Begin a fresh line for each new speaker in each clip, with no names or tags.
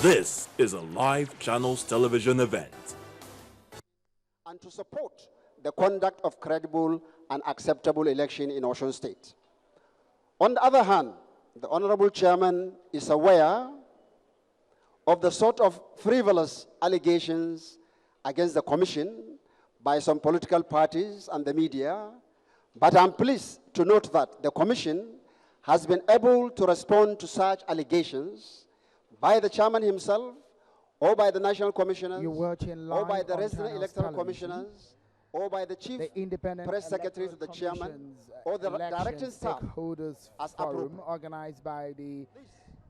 This is a live channels television event.
And to support the conduct of credible and acceptable election in Osun State. On the other hand, the Honorable Chairman is aware of the sort of frivolous allegations against the Commission by some political parties and the media, but I'm pleased to note that the Commission has been able to respond to such allegations by the Chairman himself, or by the National Commissioners, or by the resident electoral commissioners, or by the Chief Press Secretary to the Chairman, or the directing staff as approved.
Organized by the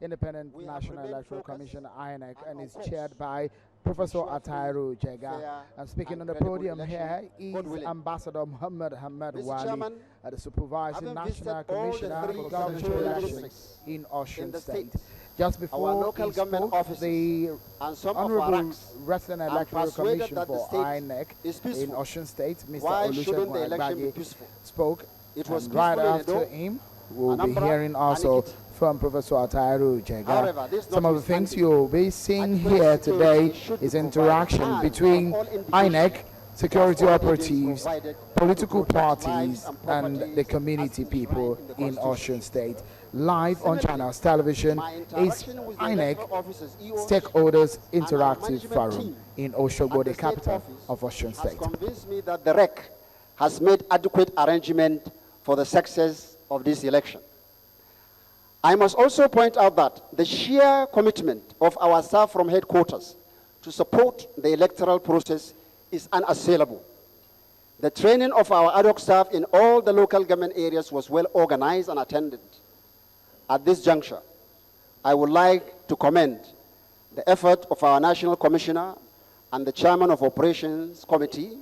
Independent National Electoral Commission, INEC, and is chaired by Professor Atairu Jega. And speaking on the podium here is Ambassador Muhammad Wali, the Supervising National Commissioner for Governorship Elections in Osun State. Just before
our local government offices
the Honorable Resident Electoral Commission for INEC in Osun State, Mr. Olusegun Agbaje, spoke.
It was
right after him, we'll be hearing also from Professor Atairu Jega. Some of the things you'll be seeing here today is interaction between INEC, security operatives, political parties, and the community people in Osun State. Live on Channels Television is INEC Stakeholders Interactive Forum in Osogbo, the capital of Osun State.
Convinced me that the REC has made adequate arrangement for the success of this election. I must also point out that the sheer commitment of our staff from headquarters to support the electoral process is unassailable. The training of our ad hoc staff in all the local government areas was well organized and attended. At this juncture, I would like to commend the effort of our National Commissioner and the Chairman of Operations Committee,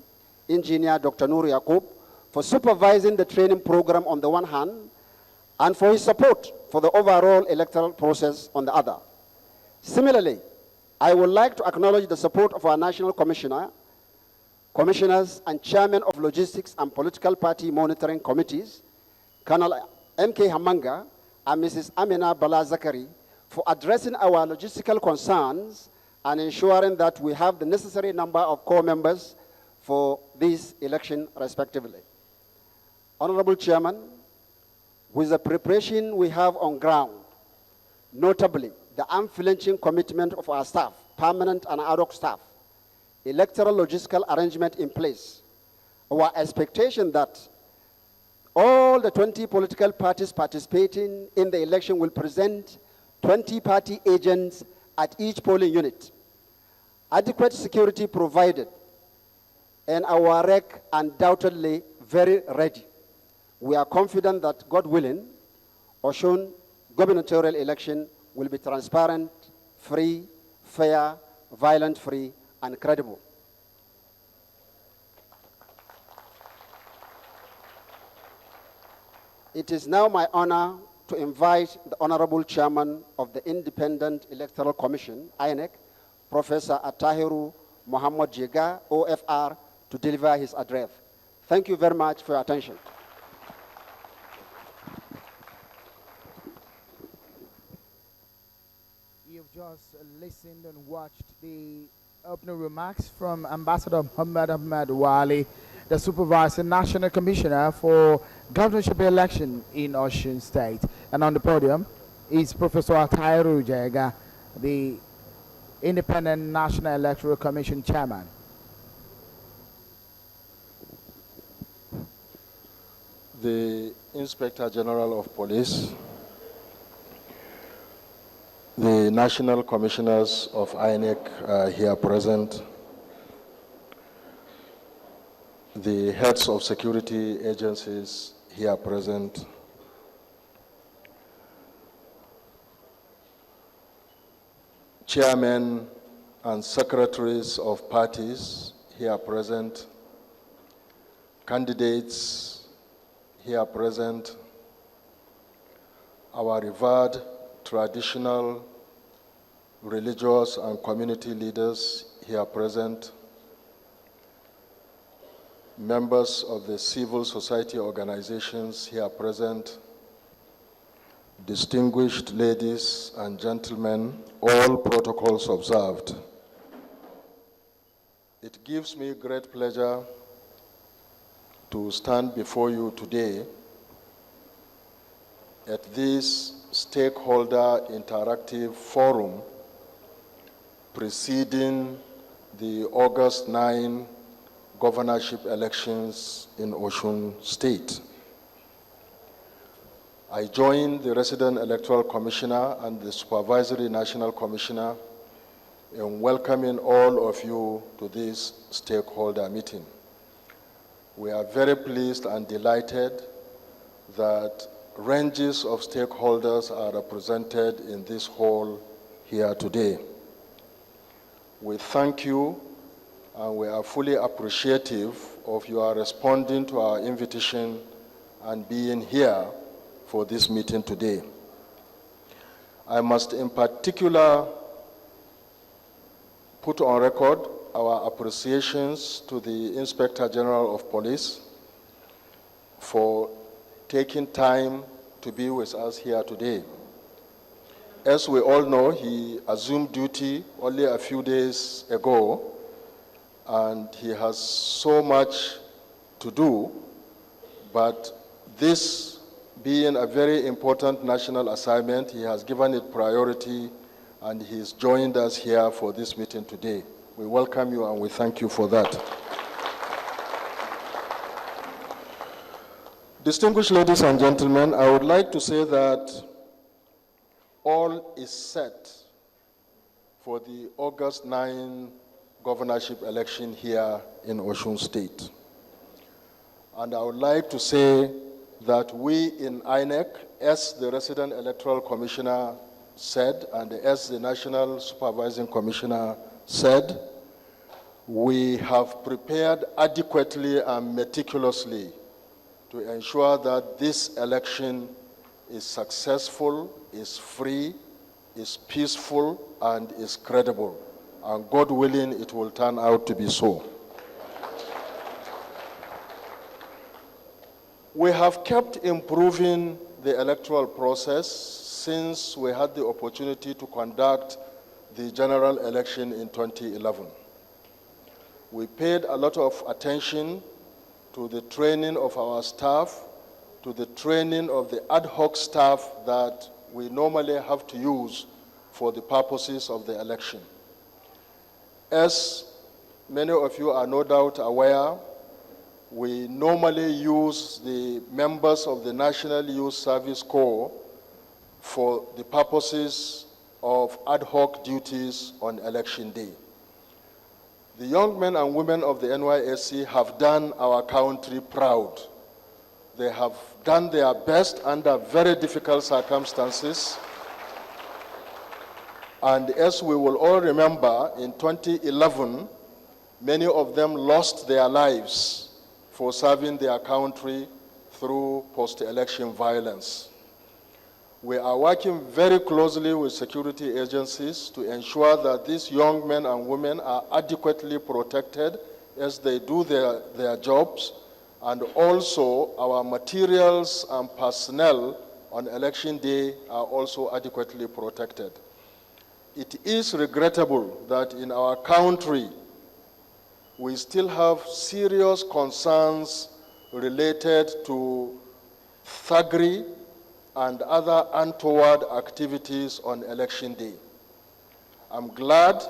Engineer Dr. Nur Yaqub, for supervising the training program on the one hand, and for his support for the overall electoral process on the other. Similarly, I would like to acknowledge the support of our National Commissioner, Commissioners, and Chairman of Logistics and Political Party Monitoring Committees, Colonel M.K. Hamanga, and Mrs. Amina Bala Zakari, for addressing our logistical concerns and ensuring that we have the necessary number of core members for this election, respectively. Honorable Chairman, with the preparation we have on ground, notably the unflinching commitment of our staff, permanent and ad hoc staff, electoral logistical arrangement in place, our expectation that all the 20 political parties participating in the election will present 20 party agents at each polling unit. Adequate security provided, and our REC undoubtedly very ready. We are confident that, God willing, Osun gubernatorial election will be transparent, free, fair, violence-free, and credible. It is now my honor to invite the Honorable Chairman of the Independent Electoral Commission, INEC, Professor Atahiru Muhammad Jega, OFR, to deliver his address. Thank you very much for your attention.
You've just listened and watched the opening remarks from Ambassador Muhammad Wali, the Supervising National Commissioner for Governorship Election in Osun State. And on the podium is Professor Atairu Jega, the Independent National Electoral Commission Chairman.
The Inspector General of Police, the National Commissioners of INEC are here present, the heads of security agencies here present, chairmen and secretaries of parties here present, candidates here present, our revered traditional, religious, and community leaders here present, members of the civil society organizations here present, distinguished ladies and gentlemen, all protocols observed. It gives me great pleasure to stand before you today at this stakeholder interactive forum preceding the August 9 governorship elections in Osun State. I joined the Resident Electoral Commissioner and the Supervisory National Commissioner in welcoming all of you to this stakeholder meeting. We are very pleased and delighted that ranges of stakeholders are represented in this hall here today. We thank you and we are fully appreciative of your responding to our invitation and being here for this meeting today. I must in particular put on record our appreciations to the Inspector General of Police for taking time to be with us here today. As we all know, he assumed duty only a few days ago, and he has so much to do, but this being a very important national assignment, he has given it priority, and he's joined us here for this meeting today. We welcome you and we thank you for that. Distinguished ladies and gentlemen, I would like to say that all is set for the August 9 governorship election here in Osun State. And I would like to say that we in INEC, as the Resident Electoral Commissioner said, and as the National Supervising Commissioner said, we have prepared adequately and meticulously to ensure that this election is successful, is free, is peaceful, and is credible. And God willing, it will turn out to be so. We have kept improving the electoral process since we had the opportunity to conduct the general election in 2011. We paid a lot of attention to the training of our staff, to the training of the ad hoc staff that we normally have to use for the purposes of the election. As many of you are no doubt aware, we normally use the members of the National Youth Service Corps for the purposes of ad hoc duties on election day. The young men and women of the NYSC have done our country proud. They have done their best under very difficult circumstances. And as we will all remember, in 2011, many of them lost their lives for serving their country through post-election violence. We are working very closely with security agencies to ensure that these young men and women are adequately protected as they do their jobs, and also our materials and personnel on election day are also adequately protected. It is regrettable that in our country, we still have serious concerns related to thuggery and other untoward activities on election day. I'm glad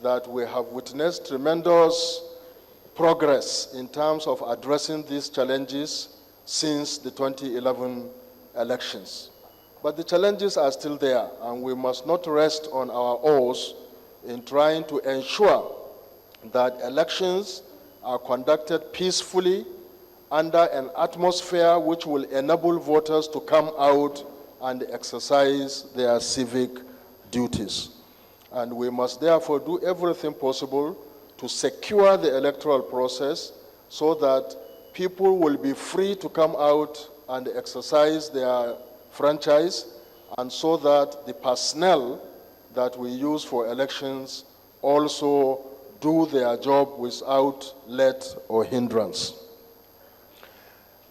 that we have witnessed tremendous progress in terms of addressing these challenges since the 2011 elections. But the challenges are still there, and we must not rest on our oars in trying to ensure that elections are conducted peacefully under an atmosphere which will enable voters to come out and exercise their civic duties. And we must therefore do everything possible to secure the electoral process so that people will be free to come out and exercise their franchise, and so that the personnel that we use for elections also do their job without let or hindrance.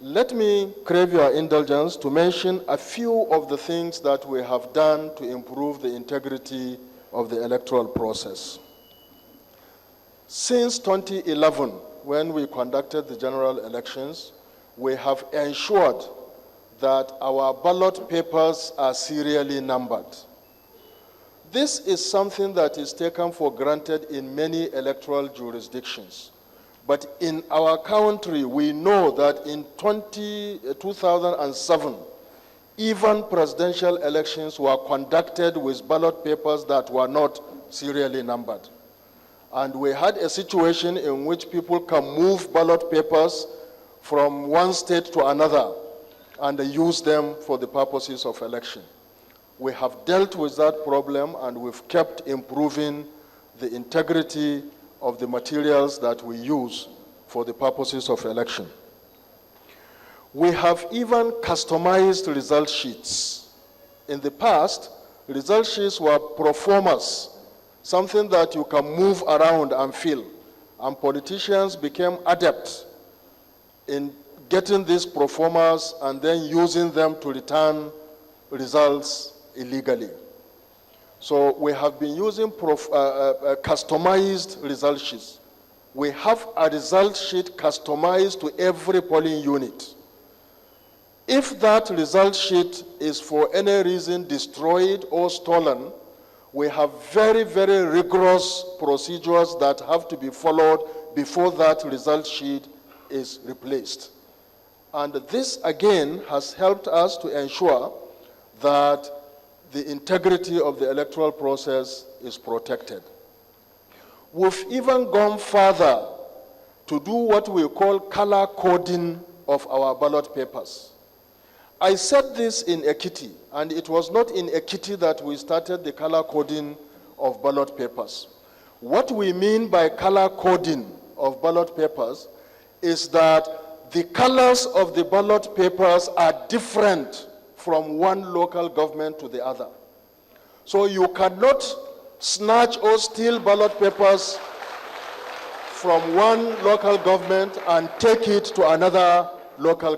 Let me crave your indulgence to mention a few of the things that we have done to improve the integrity of the electoral process. Since 2011, when we conducted the general elections, we have ensured that our ballot papers are serially numbered. This is something that is taken for granted in many electoral jurisdictions. But in our country, we know that in 2007, even presidential elections were conducted with ballot papers that were not serially numbered. And we had a situation in which people can move ballot papers from one state to another and use them for the purposes of election. We have dealt with that problem, and we've kept improving the integrity of the materials that we use for the purposes of election. We have even customized result sheets. In the past, result sheets were pro formas, something that you can move around and fill, and politicians became adept in getting these pro formas and then using them to return results illegally. So we have been using customized result sheets. We have a result sheet customized to every polling unit. If that result sheet is for any reason destroyed or stolen, we have very, very rigorous procedures that have to be followed before that result sheet is replaced. And this, again, has helped us to ensure that the integrity of the electoral process is protected. We've even gone further to do what we call color coding of our ballot papers. I said this in Ekiti, and it was not in Ekiti that we started the color coding of ballot papers. What we mean by color coding of ballot papers is that the colors of the ballot papers are different from one local government to the other. So you cannot snatch or steal ballot papers from one local government and take it to another local